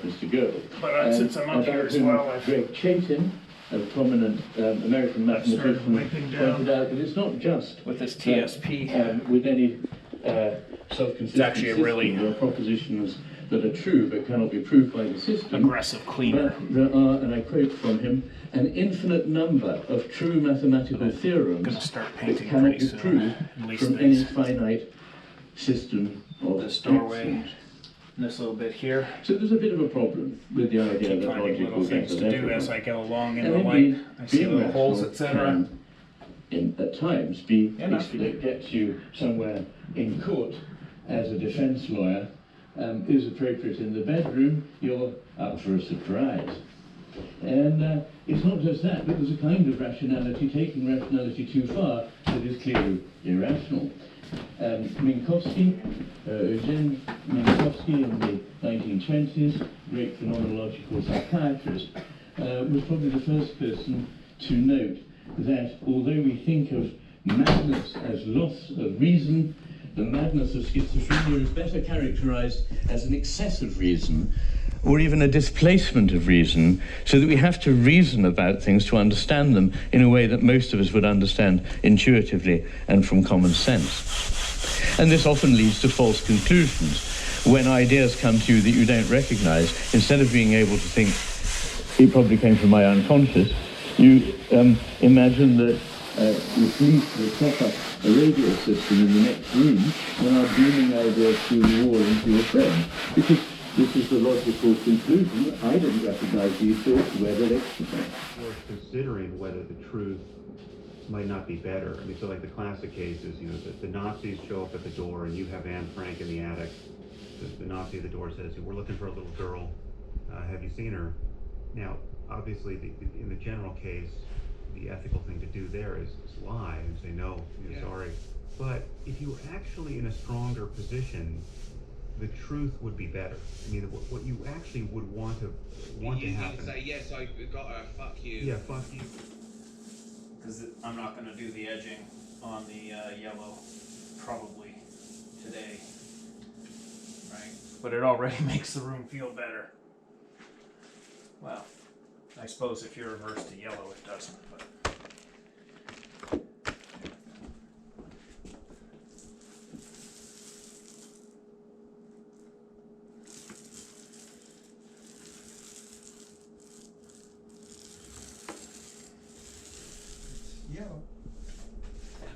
Mr. Goebel. But since I'm up here as well, Greg Chaitin, a prominent American mathematician, pointed out that it's not just with this TSP. With any self-consistent actually a really system, there are propositions that are true but cannot be proved by the system. Aggressive cleaner. But there are, and I quote from him, an infinite number of true mathematical theorems that cannot be proved from any finite system of this doorway, axioms. and this little bit here. So there's a bit of a problem with the idea Keep that finding logic little will get things us to do everywhere. as I go along in And the indeed, light. I see being little holes, rational etc. can, at times, gets you somewhere in court as a defense lawyer. Is appropriate in the bedroom, you're up for a surprise. And it's not just that, but there's a kind of rationality, taking rationality too far, that is clearly irrational. Minkowski, Eugene Minkowski in the 1920s, great phenomenological psychiatrist, was probably the first person to note that although we think of madness as loss of reason, the madness of schizophrenia is better characterized as an excess of reason, or even a displacement of reason, so that we have to reason about things to understand them in a way that most of us would understand intuitively and from common sense. And this often leads to false conclusions. When ideas come to you that you don't recognize, instead of being able to think, it probably came from my unconscious, you imagine that the police will set up a radio system in the next room and are beaming ideas through the wall into your brain. Because this is the logical conclusion. I didn't recognize these thoughts, where did they come from? We're considering whether the truth might not be better. I mean, so like the classic cases, you know, the Nazis show up at the door and you have Anne Frank in the attic. The Nazi at the door says, we're looking for a little girl. Have you seen her? Now, obviously, in the general case, the ethical thing to do there is lie and say, no, you're sorry. But if you were actually in a stronger position, the truth would be better. I mean, what you actually would want to happen. You would say, yes, I got her, fuck you. Yeah, fuck you. Because I'm not going to do the edging on the yellow probably today, right? But it already makes the room feel better. Well, I suppose if you're reversed to yellow, it doesn't. But Yellow.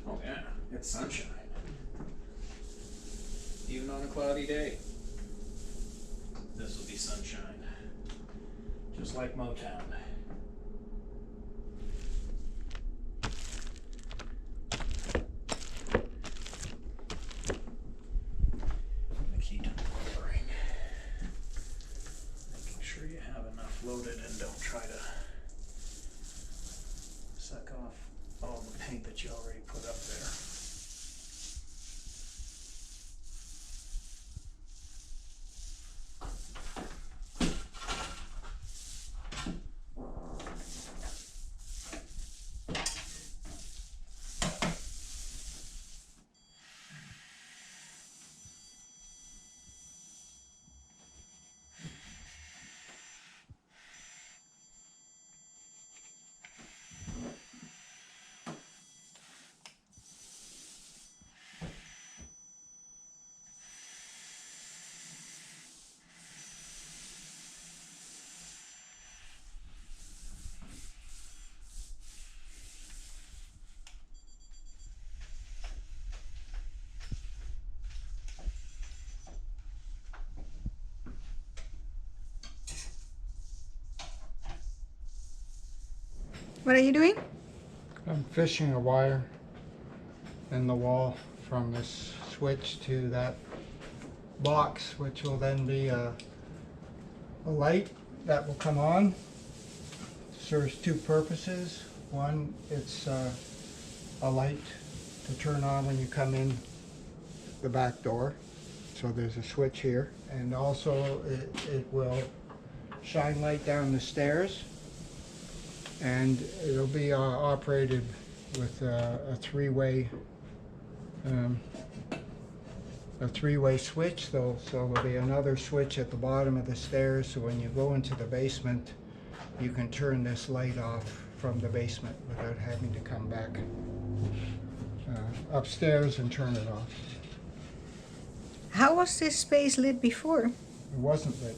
oh yeah, it's sunshine. Even on a cloudy day, this will be sunshine. Just like Motown. The key to lowering. Making sure you have enough loaded and don't try to suck off all the paint that you already put up there. What are you doing? I'm fishing a wire in the wall from this switch to that box, which will then be a light that will come on. Serves two purposes. One, it's a light to turn on when you come in the back door. So there's a switch here, and also it will shine light down the stairs, and it'll be operated with a three-way a three-way switch though, so there'll be another switch at the bottom of the stairs, so when you go into the basement, you can turn this light off from the basement without having to come back upstairs and turn it off. How was this space lit before? It wasn't lit.